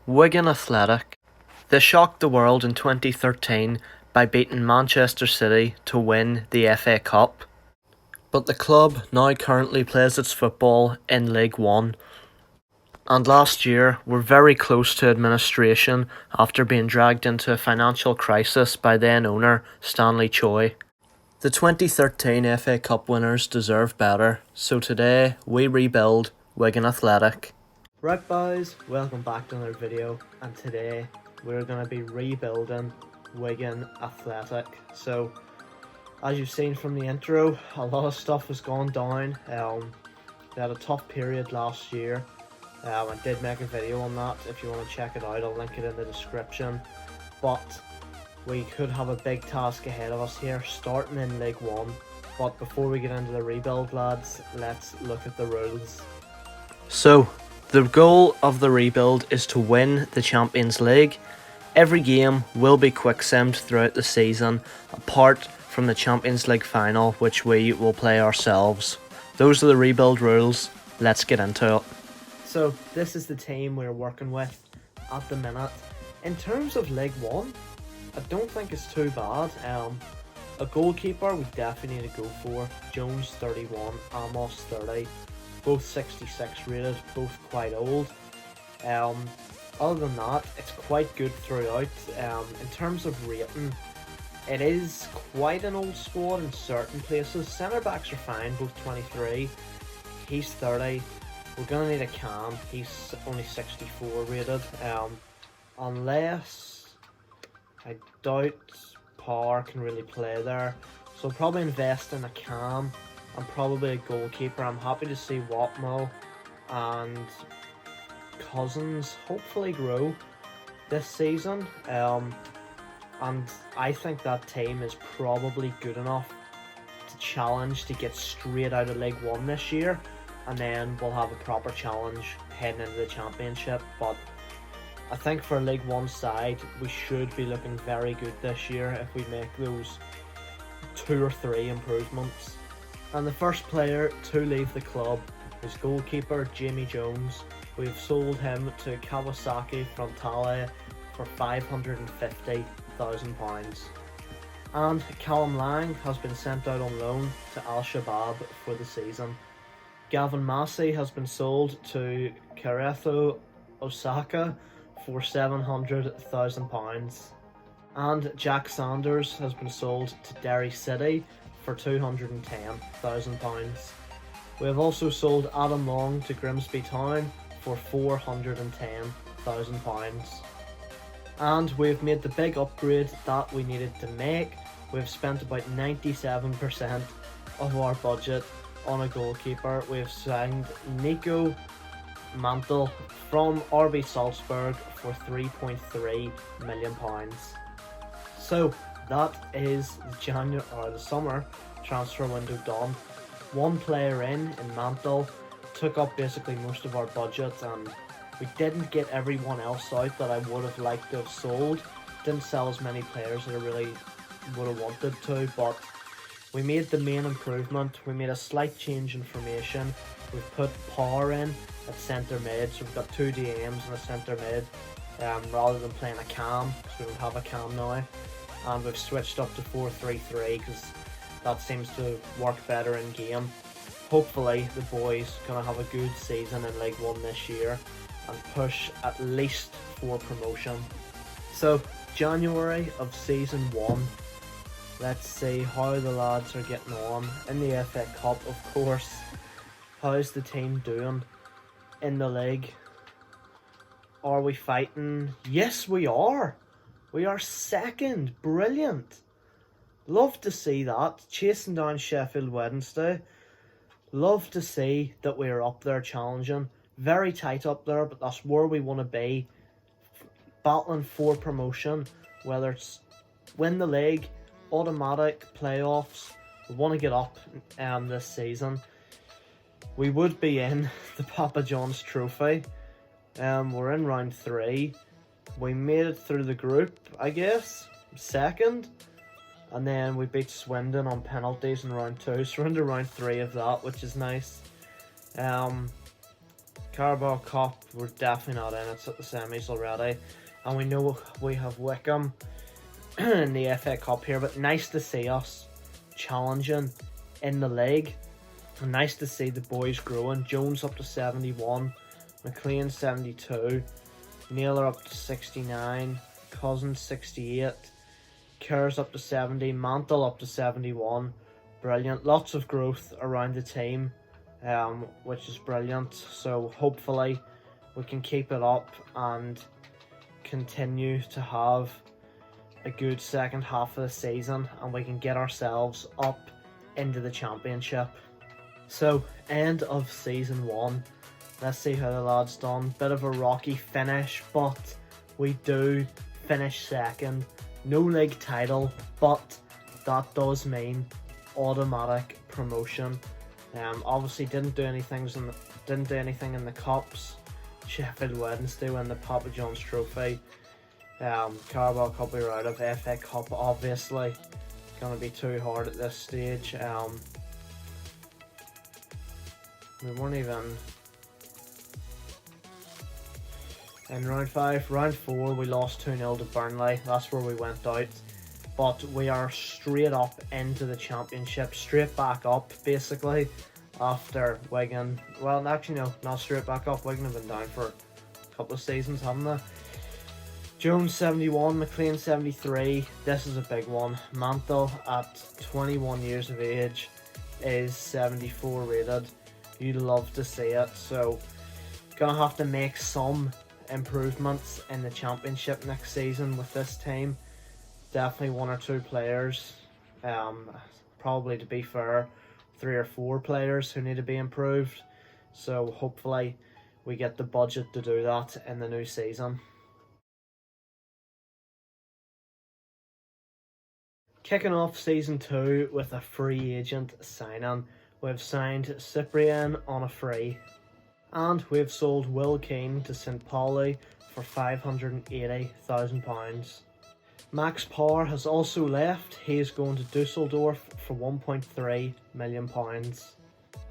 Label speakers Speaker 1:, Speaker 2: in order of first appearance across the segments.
Speaker 1: Wigan Athletic. They shocked the world in 2013 by beating Manchester City to win the FA Cup. But the club now currently plays its football in League One. And last year were very close to administration after being dragged into a financial crisis by then owner Stanley Choi. The 2013 FA Cup winners deserve better, so today we rebuild Wigan Athletic. Right boys, welcome back to another video, and today we're going to be rebuilding Wigan Athletic. So, as you've seen from the intro, a lot of stuff has gone down. They had a tough period last year. I did make a video on that. If you want to check it out, I'll link it in the description. But we could have a big task ahead of us here, starting in League One. But before we get into the rebuild, lads, let's look at the rules. So, the goal of the rebuild is to win the Champions League. Every game will be quick-simmed throughout the season, apart from the Champions League final, which we will play ourselves. Those are the rebuild rules. Let's get into it. So, this is the team we're working with at the minute. In terms of League One, I don't think it's too bad. A goalkeeper we definitely need to go for. Jones 31, Amos 30. Both 66 rated, both quite old. Other than that, it's quite good throughout. In terms of rating, it is quite an old squad in certain places. Centre backs are fine, both 23. He's 30. We're gonna need a cam. He's only 64 rated. Unless I doubt Power can really play there, so I'll probably invest in a cam. I'm probably a goalkeeper. I'm happy to see Watmo and Cousins hopefully grow this season. And I think that team is probably good enough to challenge to get straight out of League One this year, and then we'll have a proper challenge heading into the Championship. But I think for a League One side, we should be looking very good this year if we make those 2 or 3 improvements. And the first player to leave the club is goalkeeper Jamie Jones. We've sold him to Kawasaki Frontale for £550,000. And Callum Lang has been sent out on loan to Al Shabaab for the season. Gavin Massey has been sold to Cerezo Osaka for £700,000. And Jack Sanders has been sold to Derry City for £210,000. We have also sold Adam Long to Grimsby Town for £410,000. And we've made the big upgrade that we needed to make. We've spent about 97% of our budget on a goalkeeper. We've signed Nico Mantle from RB Salzburg for £3.3 million. So that is the summer transfer window done. One player in Mantle took up basically most of our budget, and we didn't get everyone else out that I would have liked to have sold. Didn't sell as many players that I really would have wanted to, but we made the main improvement. We made a slight change in formation. We've put Power in at centre mid, so we've got 2 DMs and a centre mid, rather than playing a cam, because we don't have a cam now. And we've switched up to 4-3-3 because that seems to work better in game. Hopefully the boys are going to have a good season in League One this year and push at least for promotion. So, January of Season 1. Let's see how the lads are getting on in the FA Cup, of course. How's the team doing in the league? Are we fighting? Yes, we are. We are second. Brilliant. Love to see that. Chasing down Sheffield Wednesday. Love to see that we're up there challenging. Very tight up there, but that's where we want to be. Battling for promotion. Whether it's win the league, automatic playoffs. We want to get up this season. We would be in the Papa John's Trophy. We're in round 3. We made it through the group, I guess. Second. And then we beat Swindon on penalties in round 2. So we're into round 3 of that, which is nice. Carabao Cup, we're definitely not in. It's at the semis already. And we know we have Wickham in the FA Cup here, but nice to see us challenging in the league. And nice to see the boys growing. Jones up to 71, McLean 72, Naylor up to 69, Cousins 68, Kerr's up to 70, Mantle up to 71. Brilliant. Lots of growth around the team, which is brilliant. So hopefully we can keep it up and continue to have a good second half of the season, and we can get ourselves up into the championship. So, end of season 1. Let's see how the lads done. Bit of a rocky finish, but we do finish second. No league title, but that does mean automatic promotion. Obviously didn't do anything in the cups. Sheffield Wednesday win the Papa John's Trophy. Carabao Cup we were out of. FA Cup obviously gonna be too hard at this stage. We weren't even in round 5. Round 4 we lost 2-0 to Burnley. That's where we went out. But we are straight up into the championship, straight back up basically after Wigan. Well, actually no, not straight back up. Wigan have been down for a couple of seasons, haven't they? Jones 71, McLean 73. This is a big one. Mantle at 21 years of age is 74 rated. You'd love to see it. So gonna have to make some improvements in the championship next season with this team. Definitely 1 or 2 players, probably to be fair 3 or 4 players who need to be improved. So hopefully we get the budget to do that in the new season. Kicking off season 2 with a free agent signing. We've signed Cyprian on a free, and we've sold Will Keane to St Pauli for £580,000. Max Power has also left. He is going to Dusseldorf for £1.3 million.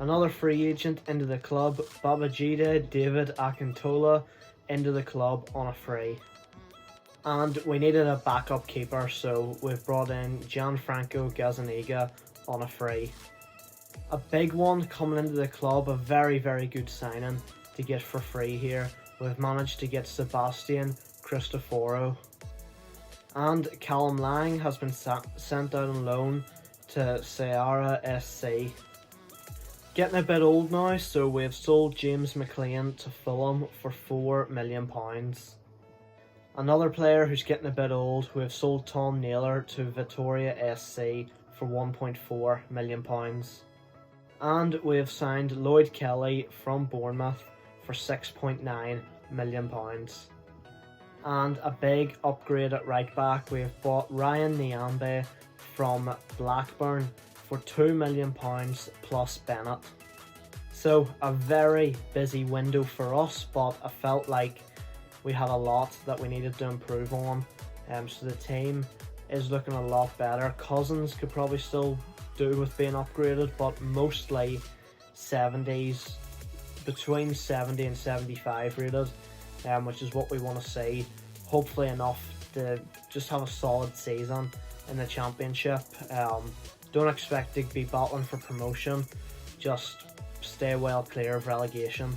Speaker 1: Another free agent into the club, Babajide David Akintola, into the club on a free. And we needed a backup keeper, so we've brought in Gianfranco Gazzaniga on a free. A big one coming into the club, a very, very good signing to get for free here. We've managed to get Sebastian Cristoforo. And Callum Lang has been sent out on loan to Sierra SC. Getting a bit old now, so we've sold James McLean to Fulham for £4 million. Another player who's getting a bit old, we've sold Tom Naylor to Vittoria SC for £1.4 million. And we've signed Lloyd Kelly from Bournemouth for £6.9 million. And a big upgrade at right back, we've bought Ryan Nyambe from Blackburn for £2 million plus Bennett. So a very busy window for us, but I felt like we had a lot that we needed to improve on. So the team is looking a lot better. Cousins could probably still do with being upgraded, but mostly 70s, between 70 and 75 rated, which is what we want to see. Hopefully enough to just have a solid season in the championship. Don't expect to be battling for promotion, just stay well clear of relegation.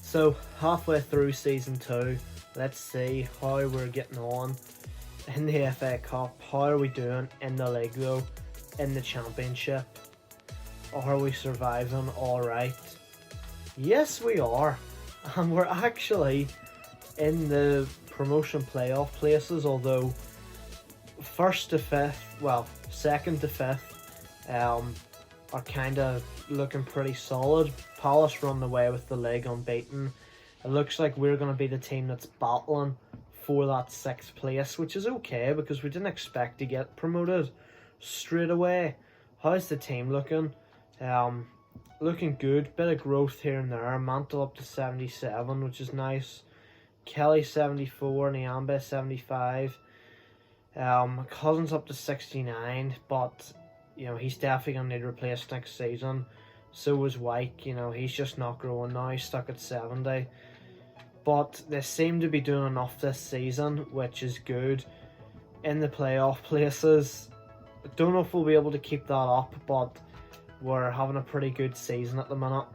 Speaker 1: So halfway through season 2, let's see how we're getting on in the FA Cup. How are we doing in the league though, in the championship? Are we surviving alright? Yes we are, and we're actually in the promotion playoff places, although first to fifth, well, second to fifth are kind of looking pretty solid. Palace run away with the league unbeaten. It looks like we're going to be the team that's battling for that 6th place, which is okay because we didn't expect to get promoted straight away. How's the team looking? Looking good. Bit of growth here and there. Mantle up to 77, which is nice. Kelly 74, Nyambe 75. Cousins up to 69, but you know he's definitely gonna need replaced next season. So was Wyke, he's just not growing now, he's stuck at 70. But they seem to be doing enough this season, which is good. In the playoff places, I don't know if we'll be able to keep that up, but we're having a pretty good season at the minute.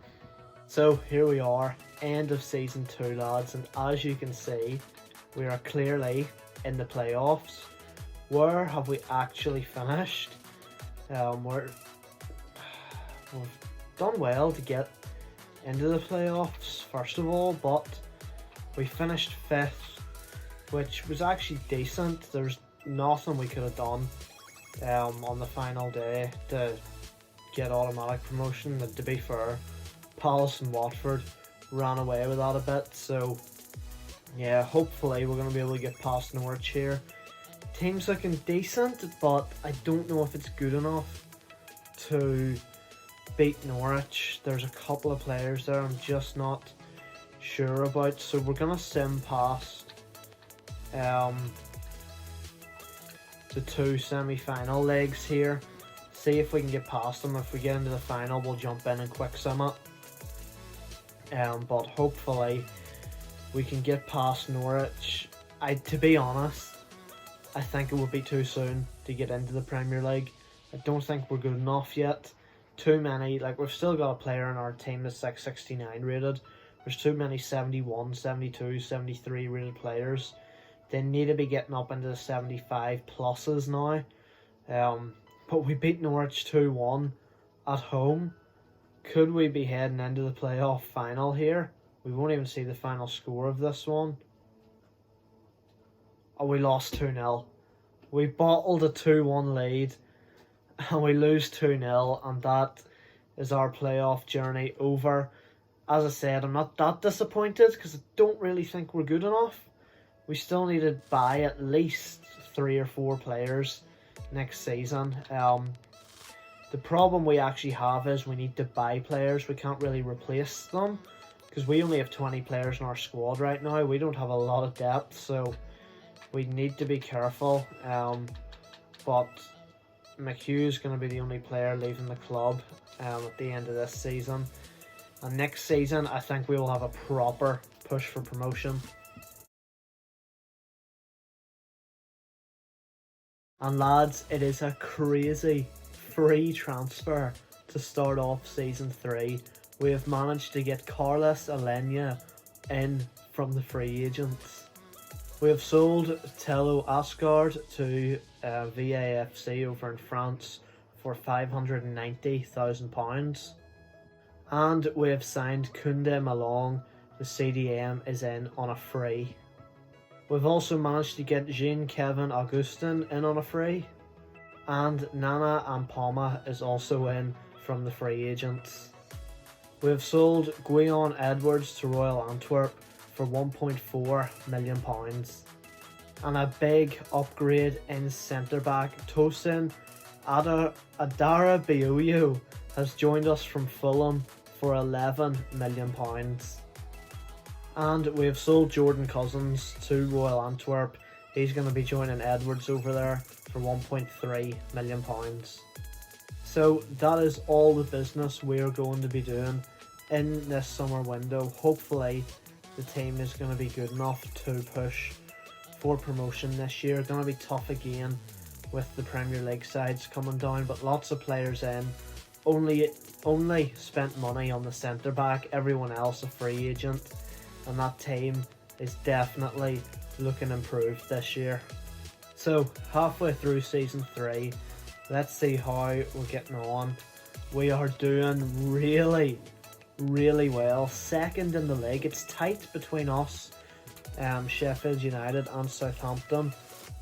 Speaker 1: So here we are, end of season 2, lads, and as you can see, we are clearly in the playoffs. Where have we actually finished? We've done well to get into the playoffs, first of all, but we finished 5th, which was actually decent. There's nothing we could have done on the final day to get automatic promotion, and to be fair, Palace and Watford ran away with that a bit, so yeah, hopefully we're going to be able to get past Norwich here. Team's looking decent, but I don't know if it's good enough to beat Norwich. There's a couple of players there I'm just not sure about, so we're going to sim past the 2 semi-final legs here, see if we can get past them. If we get into the final, we'll jump in and quick sim it, but hopefully we can get past Norwich. To be honest, I think it would be too soon to get into the Premier League. I don't think we're good enough yet. Too many, we've still got a player in our team that's 69 rated. There's too many 71, 72, 73 rated players. They need to be getting up into the 75 pluses now. But we beat Norwich 2-1 at home. Could we be heading into the playoff final here? We won't even see the final score of this one. Oh, we lost 2-0. We bottled a 2-1 lead and we lose 2-0, and that is our playoff journey over. As I said, I'm not that disappointed because I don't really think we're good enough. We still need to buy at least 3 or 4 players next season. The problem we actually have is we need to buy players. We can't really replace them because we only have 20 players in our squad right now. We don't have a lot of depth, so we need to be careful. But McHugh is going to be the only player leaving the club at the end of this season. And next season, I think we will have a proper push for promotion. And lads, it is a crazy free transfer to start off season 3. We have managed to get Carlos Alenia in from the free agents. We have sold Tello Asgard to VAFC over in France for £590,000. And we have signed Koundé Malong. The CDM is in on a free. We've also managed to get Jean-Kevin Augustin in on a free. And Nana Ampoma is also in from the free agents. We have sold Guion Edwards to Royal Antwerp for £1.4 million. And a big upgrade in centre-back. Tosin Adarabioyo has joined us from Fulham for £11 million. And we have sold Jordan Cousins to Royal Antwerp. He's going to be joining Edwards over there for £1.3 million. So that is all the business we're going to be doing in this summer window. Hopefully the team is going to be good enough to push for promotion this year. Going to be tough again with the Premier League sides coming down, but lots of players in. Only spent money on the centre back, everyone else a free agent, and that team is definitely looking improved this year. So halfway through season 3, let's see how we're getting on. We are doing really well, second in the league. It's tight between us, Sheffield United and Southampton,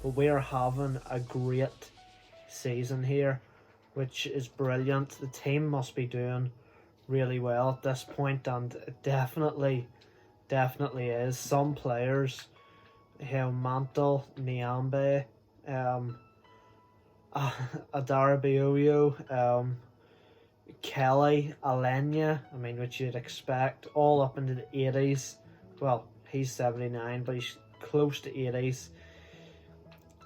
Speaker 1: but we are having a great season here, which is brilliant. The team must be doing really well at this point, and it definitely is. Some players, Mantle, Niambe, Adarabioyo, Kelly, Alenia, which you'd expect, all up into the 80s. Well, he's 79, but he's close to 80s.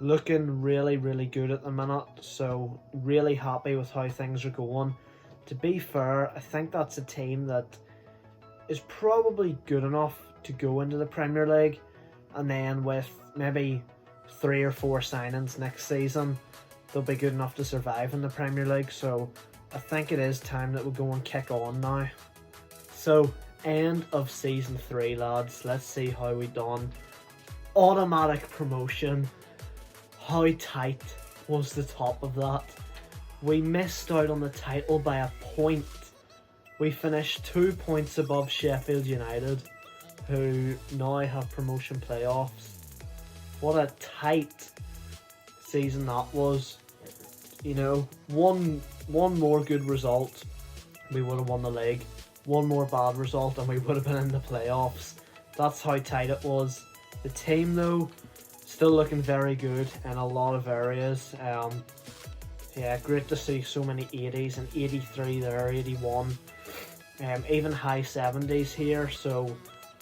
Speaker 1: Looking really good at the minute, so really happy with how things are going. To be fair, I think that's a team that is probably good enough to go into the Premier League, and then with maybe 3 or 4 signings next season, they'll be good enough to survive in the Premier League. So I think it is time that we go and kick on now. So, end of season 3, lads. Let's see how we done. Automatic promotion. How tight was the top of that? We missed out on the title by a point. We finished 2 points above Sheffield United, who now have promotion playoffs. What a tight season that was. You know, one more good result, we would have won the league. One more bad result and we would have been in the playoffs. That's how tight it was. The team, though, still looking very good in a lot of areas. Yeah, great to see so many 80s and 83 there, 81. Even high 70s here, so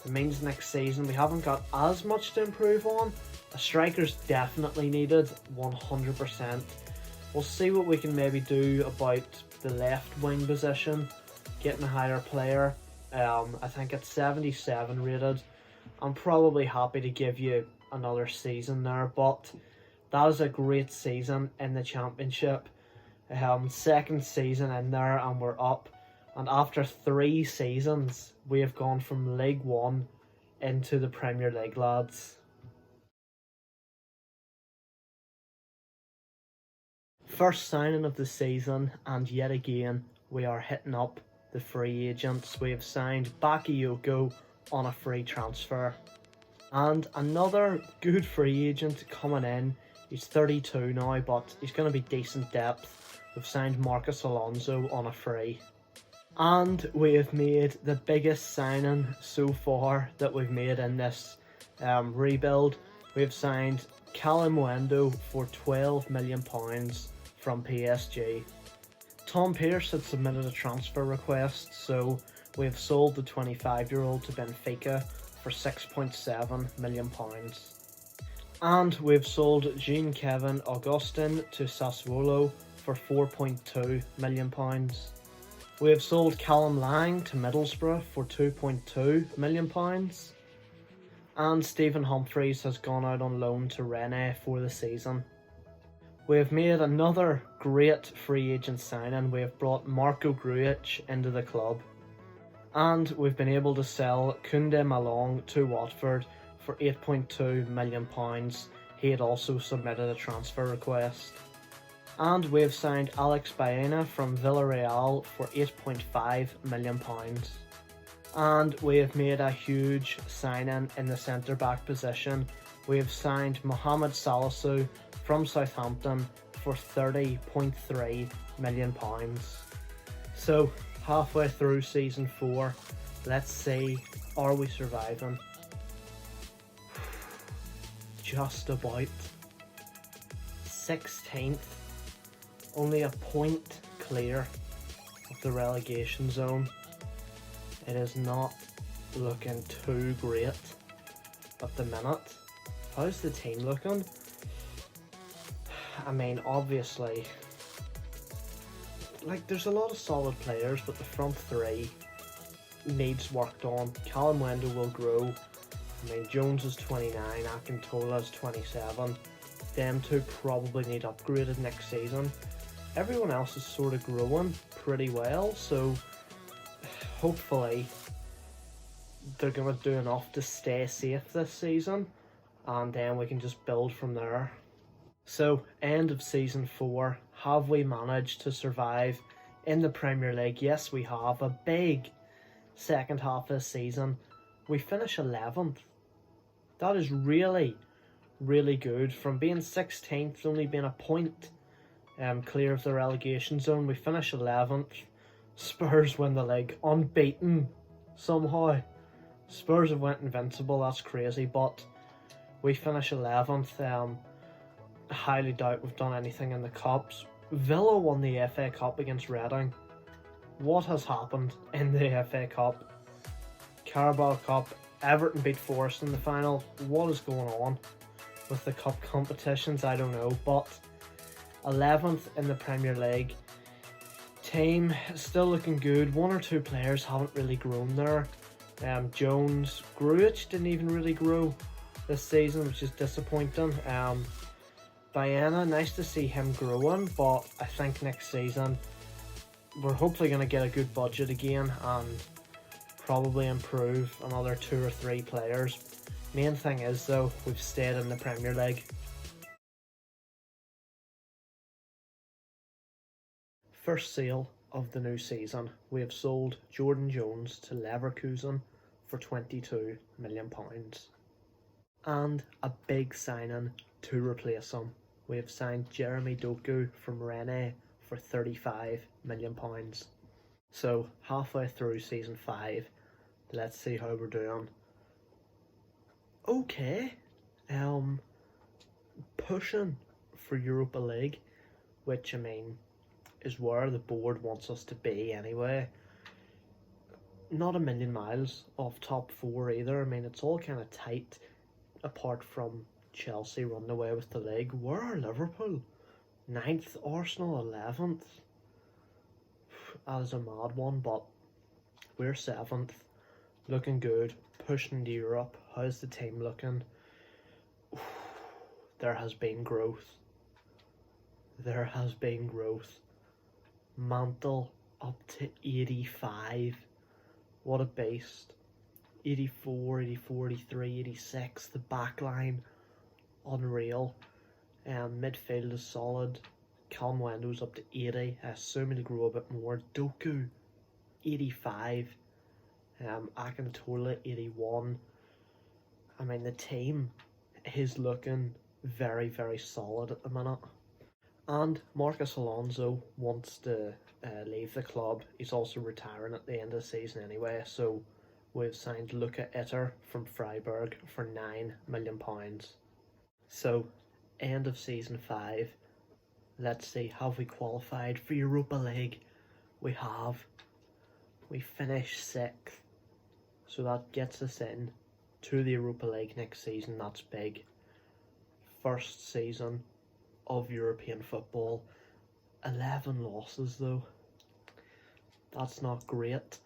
Speaker 1: it means next season we haven't got as much to improve on. A striker's definitely needed, 100%. We'll see what we can maybe do about the left wing position, getting a higher player. I think it's 77 rated. I'm probably happy to give you another season there, but that is a great season in the Championship. Second season in there and we're up. And after 3 seasons, we have gone from League 1 into the Premier League, lads. First signing of the season, and yet again, we are hitting up the free agents. We have signed Bakayoko on a free transfer. And another good free agent coming in. He's 32 now, but he's going to be decent depth. We've signed Marcus Alonso on a free. And we have made the biggest signing so far that we've made in this rebuild. We have signed Callum Wendo for £12 million from PSG. Tom Pearce had submitted a transfer request, so we have sold the 25-year-old to Benfica for £6.7 million. And we've sold Jean-Kevin Augustin to Sassuolo for £4.2 million. We have sold Callum Lang to Middlesbrough for £2.2 million. And Stephen Humphreys has gone out on loan to Rennes for the season. We have made another great free agent signing. We have brought Marco Grujic into the club. And we've been able to sell Koundé Malong to Watford for £8.2 million. He had also submitted a transfer request. And we have signed Alex Baena from Villarreal for £8.5 million. And we have made a huge signing in the centre-back position. We have signed Mohamed Salisu from Southampton for £30.3 million. So, halfway through season 4, let's see, are we surviving? Just about. 16th. Only a point clear of the relegation zone. It is not looking too great at the minute. How's the team looking? I mean, obviously, like, there's a lot of solid players, but the front 3 needs worked on. Callum Wendo will grow. I mean, Jones is 29, Akintola is 27. Them 2 probably need upgraded next season. Everyone else is sort of growing pretty well, so hopefully they're going to do enough to stay safe this season, and then we can just build from there. So, end of season 4, have we managed to survive in the Premier League? Yes, we have. A big second half of the season. We finish 11th. That is really, really good. From being 16th, only being a point clear of the relegation zone, we finish 11th. Spurs win the league, unbeaten somehow. Spurs have went invincible, that's crazy, but we finish 11th. I highly doubt we've done anything in the Cups. Villa won the FA Cup against Reading. What has happened in the FA Cup? Carabao Cup, Everton beat Forest in the final. What is going on with the cup competitions? I don't know, but 11th in the Premier League. team is still looking good. One or two players haven't really grown there. Jones, Gruich didn't even really grow this season, which is disappointing. Diana, nice to see him growing, but I think next season we're hopefully going to get a good budget again and probably improve another 2 or 3 players. Main thing is though, we've stayed in the Premier League. First sale of the new season, we have sold Jordan Jones to Leverkusen for £22 million. And a big signing to replace him. We have signed Jeremy Doku from Rennes for £35 million. So halfway through season 5, let's see how we're doing. Okay, pushing for Europa League, which I mean is where the board wants us to be anyway. Not a million miles off top 4 either. I mean, it's all kind of tight apart from Chelsea running away with the league. Where are Liverpool? 9th, Arsenal 11th. That is a mad one, but we're 7th. Looking good, pushing to Europe. How's the team looking? There has been growth. There has been growth. Mantle up to 85. What a beast. 84, 84, 83, 86. The back line, unreal. Midfield is solid. Calm-Wendo's up to 80. I assume he'll grow a bit more. Doku, 85. Akintola, 81. I mean, the team is looking very, very solid at the minute. And Marcus Alonso wants to leave the club. He's also retiring at the end of the season anyway, so we've signed Luca Itter from Freiburg for £9 million. So, end of season 5. Let's see, have we qualified for Europa League? We have. We finished 6th. So that gets us in to the Europa League next season. That's big. First season of European football. 11 losses though. That's not great.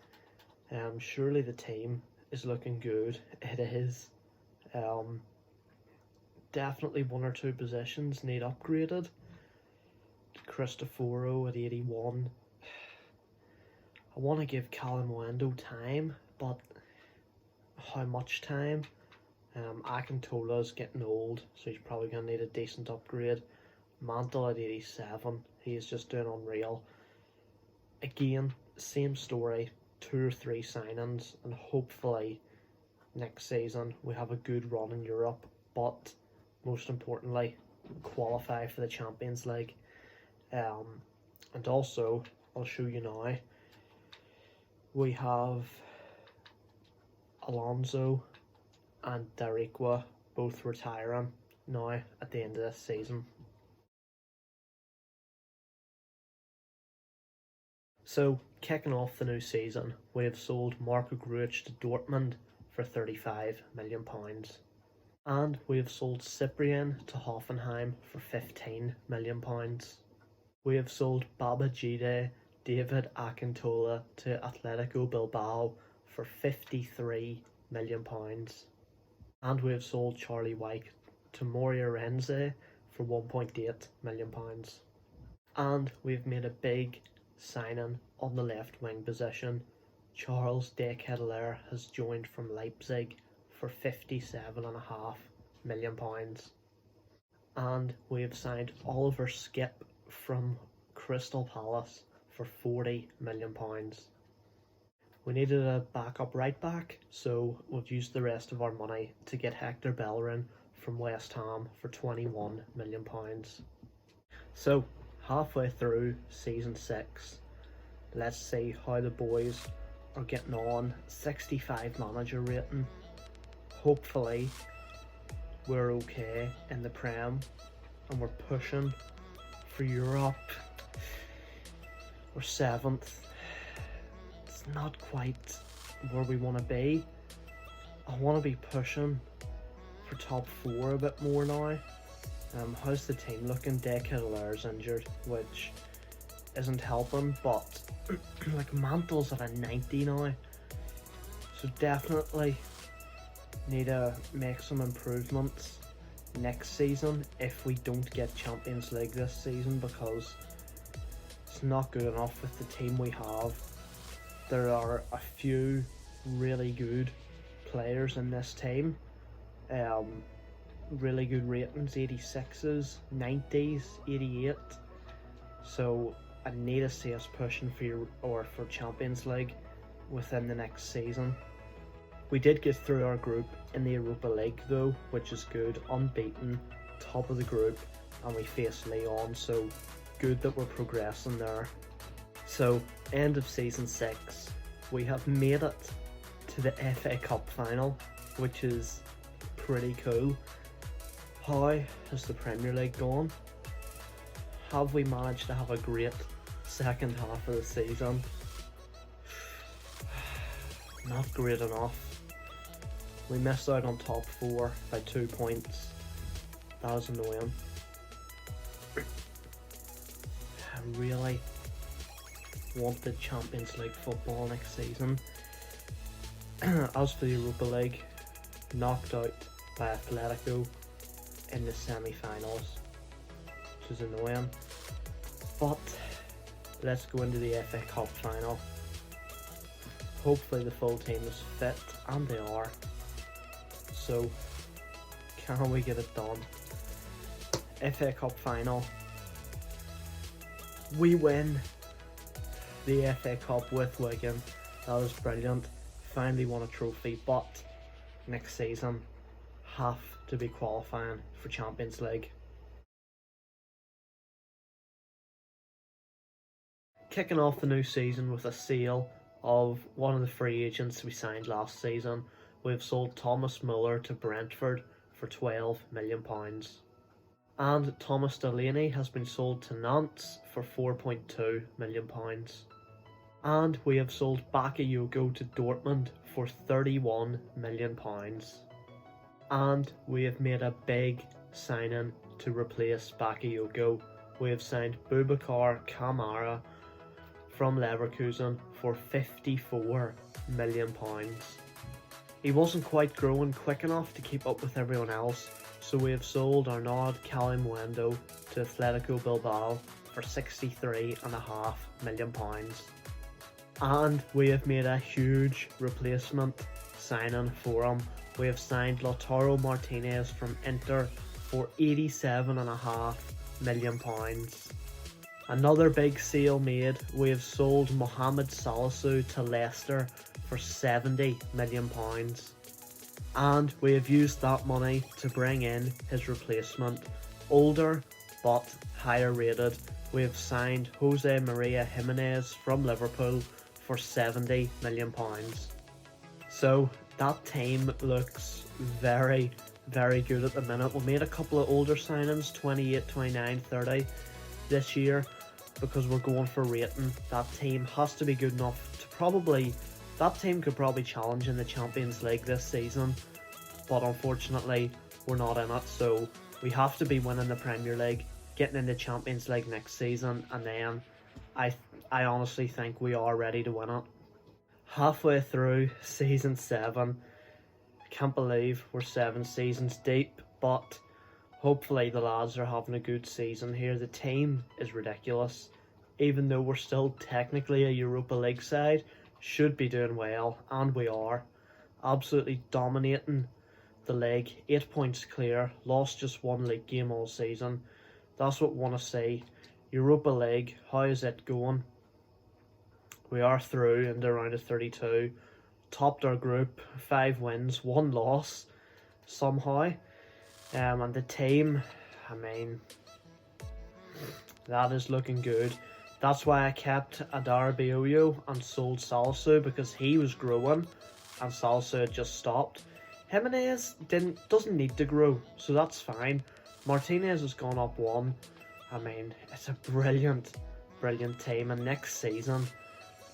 Speaker 1: Surely the team is looking good. It is. Definitely 1 or 2 positions need upgraded. Cristoforo at 81. I want to give Calm-Wendo time, but how much time? Akintola's getting old, so he's probably going to need a decent upgrade. Mantle at 87, he is just doing unreal. Again, same story, 2 or 3 signings, and hopefully next season we have a good run in Europe, but most importantly, qualify for the Champions League. And also, I'll show you now, we have Alonso and Darikwa both retiring now at the end of this season. So, kicking off the new season, we have sold Marco Gruich to Dortmund for £35 million. And we have sold Cyprian to Hoffenheim for £15 million. We have sold Babajide David Akintola to Atletico Bilbao for £53 million. And we have sold Charlie White to Moria Renze for £1.8 million. And we've made a big signing on the left wing position. Charles de Ketelaere has joined from Leipzig for £57.5 million. And we have signed Oliver Skip from Crystal Palace for £40 million. We needed a backup right back, so we've used the rest of our money to get Hector Bellerin from West Ham for £21 million. So, halfway through season 6, let's see how the boys are getting on. 65 manager rating. Hopefully we're okay in the Prem and we're pushing for Europe. We're 7th. It's not quite where we want to be. I want to be pushing for top 4 a bit more now. How's the team looking? De Ketelaire's injured, which isn't helping, but like Mantle's at a 90 now, so definitely need to make some improvements next season if we don't get Champions League this season, because it's not good enough with the team we have. There are a few really good players in this team, really good ratings, 86s, 90s, 88. So I need to see us pushing for Champions League within the next season. We did get through our group in the Europa League though, which is good, unbeaten, top of the group, and we face Lyon, so good that we're progressing there. So end of season 6, we have made it to the FA Cup final, which is pretty cool. How has the Premier League gone? Have we managed to have a great second half of the season? Not great enough. We missed out on top 4 by 2 points. That is annoying. I really want the Champions League football next season. As for the Europa League, knocked out by Atletico in the semi-finals, which is annoying. But let's go into the FA Cup final. Hopefully the full team is fit, and they are. So can we get it done? FA Cup final. We win the FA Cup with Wigan. That was brilliant. Finally won a trophy, but next season have to be qualifying for Champions League. Kicking off the new season with a sale of one of the free agents we signed last season. We've sold Thomas Muller to Brentford for £12 million. And Thomas Delaney has been sold to Nantes for £4.2 million. And we have sold Bakayoko to Dortmund for £31 million. And we have made a big signing to replace Bakayoko. We have signed Boubacar Kamara from Leverkusen for £54 million. He wasn't quite growing quick enough to keep up with everyone else, so we have sold Arnaud Kalimuendo to Atletico Bilbao for £63.5 million. And we have made a huge replacement signing for him. We have signed Lautaro Martinez from Inter for £87.5 million. Another big sale made, we have sold Mohamed Salisu to Leicester for £70 million. And we have used that money to bring in his replacement, older but higher rated. We have signed Jose Maria Jimenez from Liverpool for £70 million. So that team looks very, very good at the minute. We made a couple of older signings, 28, 29, 30 this year, because we're going for rating. That team has to be good enough to that team could probably challenge in the Champions League this season, but unfortunately we're not in it, so we have to be winning the Premier League, getting in the Champions League next season, and then I honestly think we are ready to win it. Halfway through season 7, I can't believe we're 7 seasons deep, but hopefully the lads are having a good season here. The team is ridiculous, even though we're still technically a Europa League side, should be doing well, and we are. Absolutely dominating the league, 8 points clear, lost just 1 league game all season. That's what we want to see. Europa League, how is it going? We are through in the round of 32, topped our group, 5 wins, 1 loss somehow. And the team, I mean, that is looking good. That's why I kept Adar Bioyo and sold Salisu, because he was growing and Salisu had just stopped. Jimenez doesn't need to grow, so that's fine. Martinez has gone up 1. I mean, it's a brilliant team, and next season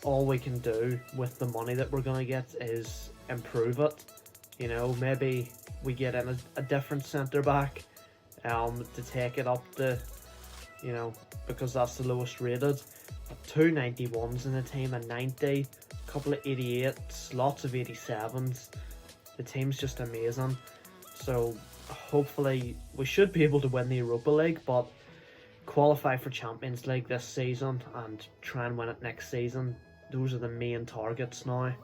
Speaker 1: all we can do with the money that we're going to get is improve it. You know, maybe we get in a different centre back to take it up you know, because that's the lowest rated. 291s in the team, a 90, a couple of 88s, lots of 87s. The team's just amazing. So hopefully we should be able to win the Europa League, but qualify for Champions League this season and try and win it next season. Those are the main targets now.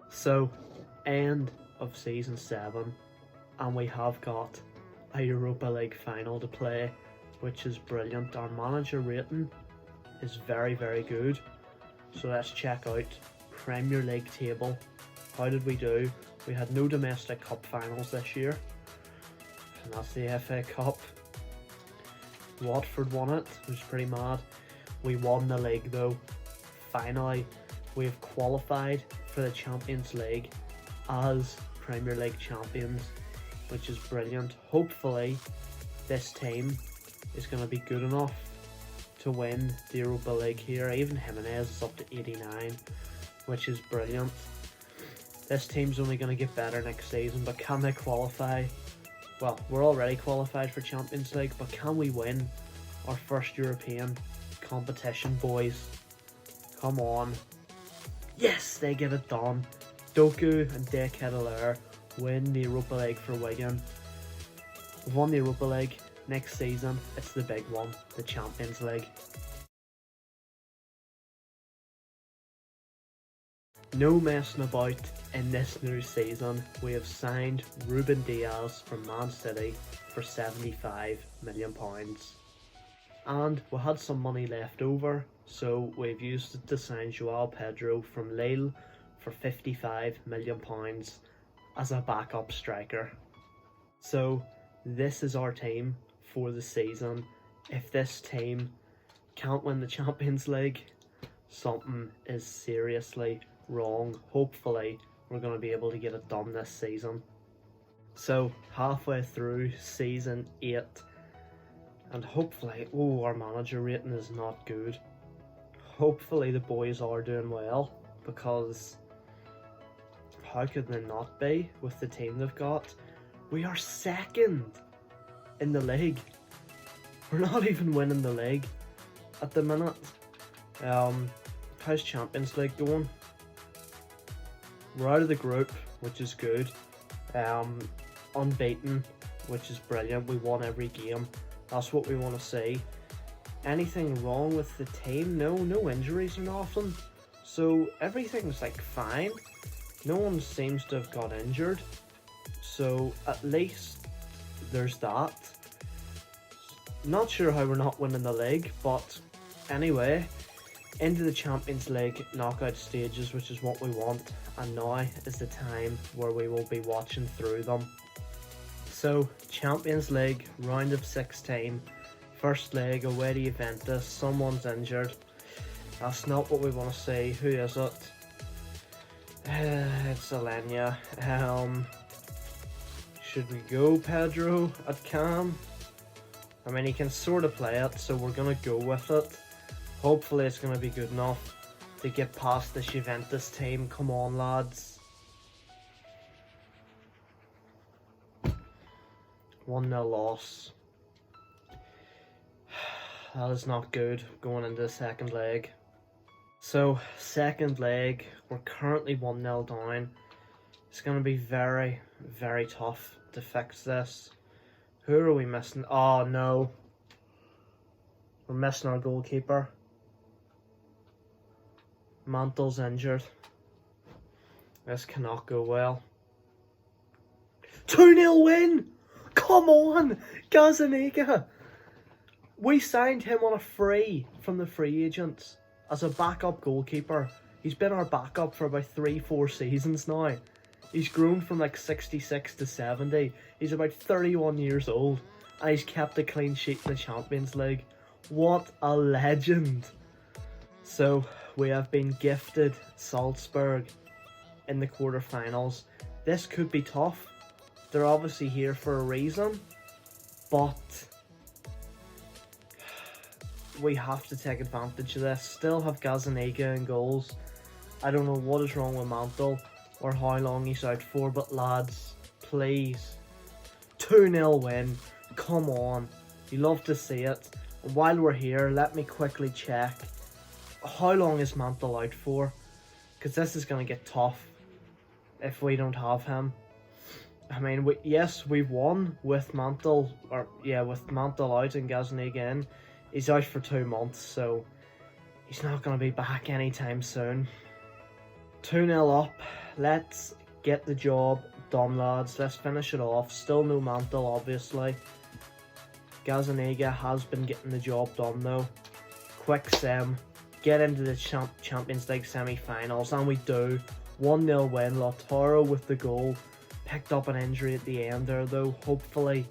Speaker 1: So, end of season 7, and we have got a Europa League final to play, which is brilliant. Our manager rating is very, very good. So let's check out Premier League table. How did we do? We had no domestic cup finals this year, and that's the FA Cup. Watford won it, which was pretty mad. We won the league though. Finally, we've qualified for the Champions League as Premier League champions, which is brilliant. Hopefully, this team is going to be good enough to win the Europa League here. Even Jimenez is up to 89, which is brilliant. This team's only going to get better next season, but can they qualify? Well, we're already qualified for Champions League, but can we win our first European competition, boys? Come on. Yes, they get it done. Doku and De Ketelaere win the Europa League for Wigan. We've won the Europa League. Next season, it's the big one, the Champions League. No messing about in this new season. We have signed Ruben Diaz from Man City for £75 million. And we had some money left over, so we've used it to sign Joao Pedro from Lille for £55 million as a backup striker. So this is our team for the season. If this team can't win the Champions League, something is seriously wrong. Hopefully we're going to be able to get it done this season. So halfway through season 8, and hopefully, our manager rating is not good. Hopefully the boys are doing well, because how could they not be with the team they've got? We are second in the league. We're not even winning the league at the minute. How's Champions League going? We're out of the group, which is good. Unbeaten, which is brilliant. We won every game. That's what we want to see. Anything wrong with the team? No injuries or nothing. So everything's like fine. No one seems to have got injured. So at least there's that. Not sure how we're not winning the league, but anyway, into the Champions League knockout stages, which is what we want, and now is the time where we will be watching through them. So, Champions League, round of 16, first leg away to Juventus, someone's injured. That's not what we want to see. Who is it? It's Alenia. Should we go Pedro at Cam? I mean, he can sort of play it, so we're going to go with it. Hopefully it's going to be good enough to get past this Juventus team. Come on, lads. 1-0 loss. That is not good going into the second leg. So, second leg, we're currently 1-0 down. It's going to be very, very tough to fix this. Who are we missing? Oh no. We're missing our goalkeeper. Mantle's injured. This cannot go well. 2-0 win! Come on! Gazzaniga! We signed him on a free from the free agents as a backup goalkeeper. He's been our backup for about 3-4 seasons now. He's grown from like 66 to 70. He's about 31 years old, and he's kept a clean sheet in the Champions League. What a legend! So, we have been gifted Salzburg in the quarterfinals. This could be tough. They're obviously here for a reason, but we have to take advantage of this. Still have Gazzaniga in goals. I don't know what is wrong with Mantle or how long he's out for, but lads, please. 2-0 win. Come on. You love to see it. While we're here, let me quickly check how long is Mantle out for, because this is going to get tough if we don't have him. I mean, yes, we've won with Mantle, with Mantle out and Gazaniga in. He's out for 2 months, so he's not going to be back anytime soon. 2-0 up. Let's get the job done, lads. Let's finish it off. Still no Mantle, obviously. Gazaniga has been getting the job done, though. Quick sim. Get into the Champions League semi-finals, and we do. 1-0 win. Lautaro with the goal. Picked up an injury at the end there, though. Hopefully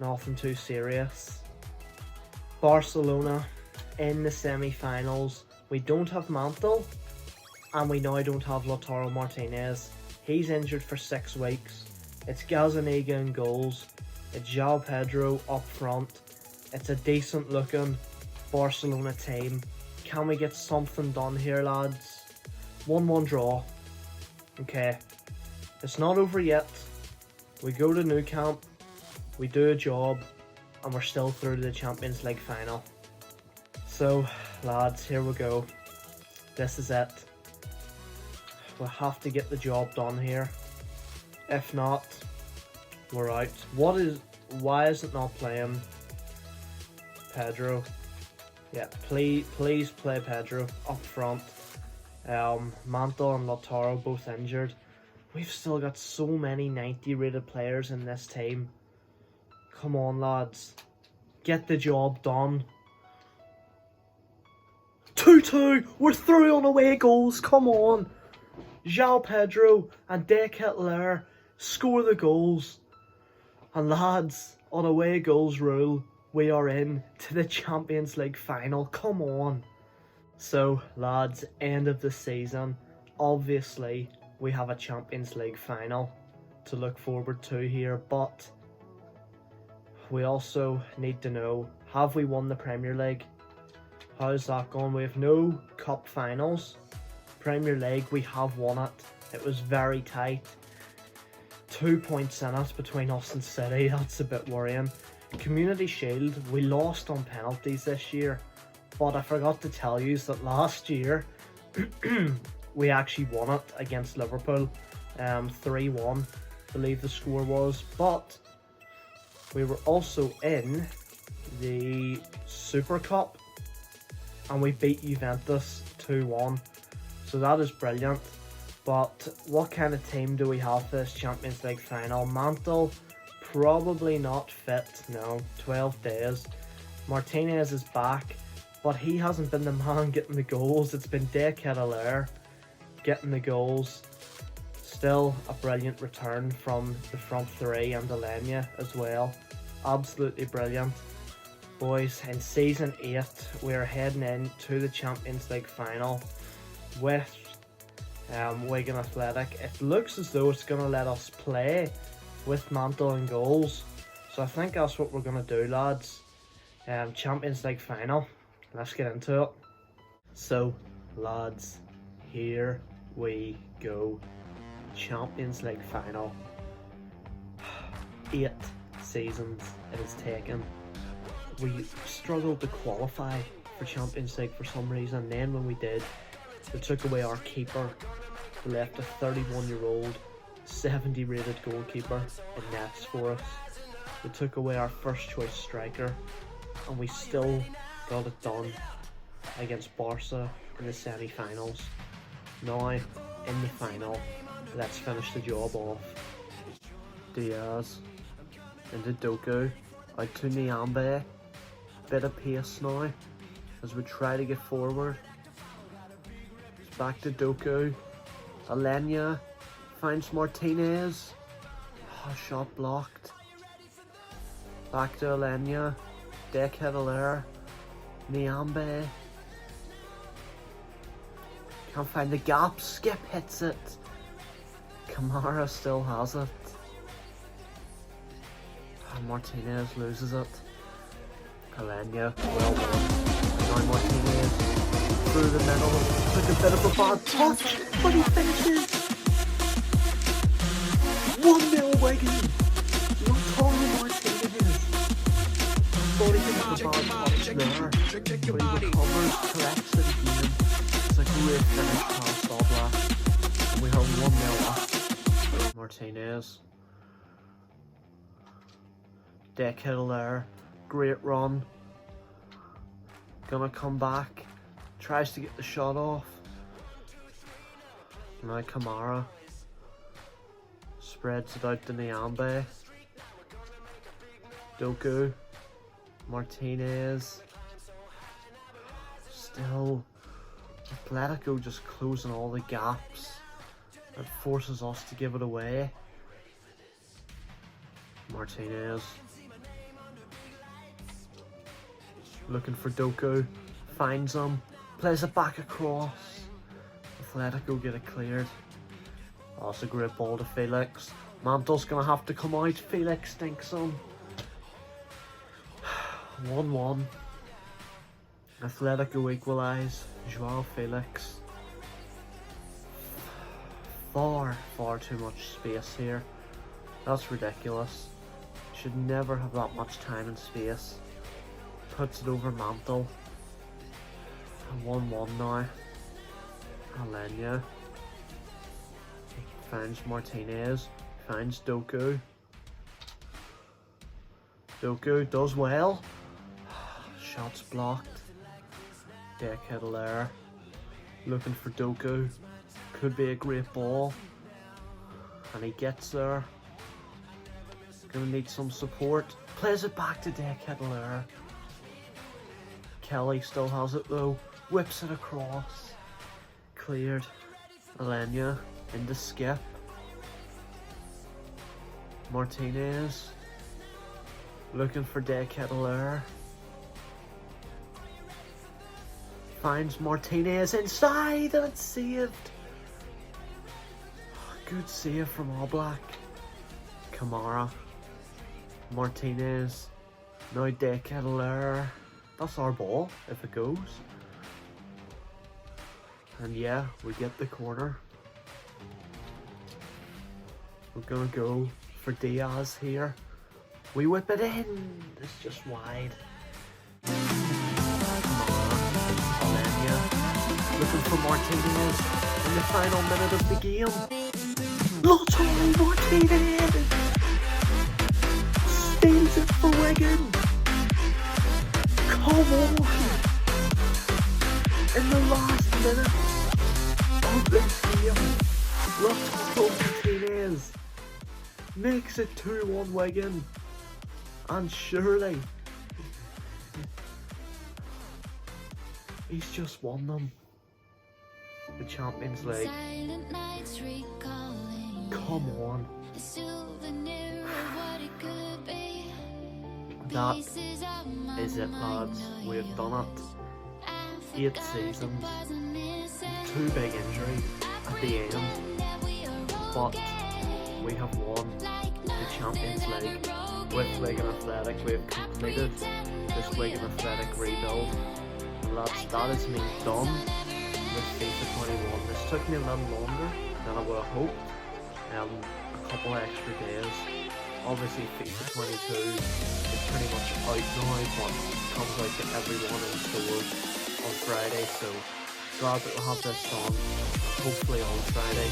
Speaker 1: nothing too serious. Barcelona in the semi-finals. We don't have Mantle, and we now don't have Lautaro Martinez. He's injured for 6 weeks. It's Gazaniga in goals. It's João Pedro up front. It's a decent looking Barcelona team. Can we get something done here, lads? 1-1 draw. Okay. It's not over yet. We go to Nou Camp. We do a job. And we're still through to the Champions League final. So, lads, here we go. This is it. We'll have to get the job done here. If not, we're out. Why is it not playing Pedro? Yeah, please play Pedro up front. Mantle and Lautaro both injured. We've still got so many 90 rated players in this team. Come on, lads. Get the job done. 2-2! We're through on away goals, come on! João Pedro and De Ketelaere score the goals. And lads, on away goals rule, we are in to the Champions League final. Come on. So, lads, end of the season. Obviously, we have a Champions League final to look forward to here, but we also need to know, have we won the Premier League? How's that going? We have no cup finals. Premier League, we have won it. It was very tight. 2 points in it between us and City. That's a bit worrying. Community Shield, we lost on penalties this year. But I forgot to tell you that last year, we actually won it against Liverpool. 3-1, I believe the score was. But we were also in the Super Cup. And we beat Juventus 2-1. So that is brilliant. But what kind of team do we have for this Champions League final? Mantle, probably not fit. No, 12 days. Martinez is back, but he hasn't been the man getting the goals. It's been De Ketelaere getting the goals. Still a brilliant return from the front three, and Alenia as well. Absolutely brilliant. Boys, in Season 8, we're heading in to the Champions League final with Wigan Athletic. It looks as though it's going to let us play with Mantle and goals. So I think that's what we're going to do, lads. Champions League final. Let's get into it. So, lads, here we go. Champions League final. 8 seasons it has taken. We struggled to qualify for Champions League for some reason, and then when we did, they took away our keeper. They left a 31-year-old, 70 rated goalkeeper in nets for us. They took away our first choice striker, and we still got it done against Barca in the semi-finals. Now, in the final, let's finish the job off. Diaz into Doku, out to Niambe. Bit of pace now as we try to get forward. It's back to Doku. Alenia finds Martinez. Oh, shot blocked. Back to Alenia. De Ketelaere. Niambe. Can't find the gap. Skip hits it. Kamara still has it. Oh, Martinez loses it. Alenia, well done. Now Martinez through the middle. Took a bit of a bad touch, but he finishes. 1-0 Wigan. Lautaro Martinez. Thought he took a bad touch. there, but he recovers, collects it again. It's a great finish past All Black. And we have 1-0 up. Martinez. Deck hill there. Great run. Gonna come back. Tries to get the shot off. Now Kamara. Spreads it out to Niambe. Doku. Martinez. Still, Atletico just closing all the gaps. It forces us to give it away. Martinez. Looking for Doku. Finds him. Plays it back across. Atletico get it cleared. Oh, it's a great ball to Felix. Mantle's gonna have to come out. Felix stinks him. 1-1. Atletico equalise. Joao Felix. Far too much space here. That's ridiculous. Should never have that much time and space. Puts it over Mantle. 1-1 now. Alenia. Finds Martinez. Finds Doku. Doku does well. Shots blocked. Deck hill there. Looking for Doku. Could be a great ball. And he gets there. Gonna need some support. Plays it back to Deck hill there. Kelly still has it though. Whips it across. Cleared. Alenia into skip. Martinez. Looking for Deck hill there. Finds Martinez inside and it's saved. Good save from All Black. Kamara. Martinez. Now Deck hill there. That's our ball if it goes. And yeah, we get the corner. We're gonna go for Diaz here. We whip it in. It's just wide. Looking for Martinez in the final minute of the game. Lautaro Martinez steals it for Wigan. Come on! In the last minute of this game, Lautaro Martinez makes it 2-1 Wigan. And surely he's just won them the Champions League. Come on. That is it, lads. We've done it. 8 seasons, 2 big injuries at the end, but we have won the Champions League with Wigan Athletic. We've completed this Wigan Athletic rebuild. And lads, that is me done with FIFA 21. This took me a little longer than I would have hoped. A couple extra days. Obviously FIFA 22 is pretty much out now, but comes out to everyone in stores on Friday, so glad that we'll have this done hopefully on Friday,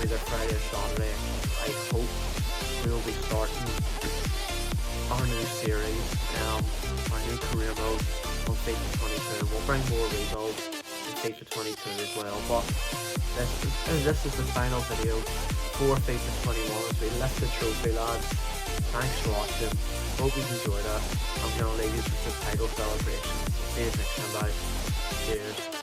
Speaker 1: either Friday or Saturday. I hope we will be starting our new series, our new career mode on FIFA 22. We'll bring more rebuilds in FIFA 22 as well, but this is the final video for FIFA 21 as we lift the trophy, lads. Thanks for watching, hope you enjoyed it. I'm going to leave you with the title celebration. See you next time, guys. Cheers.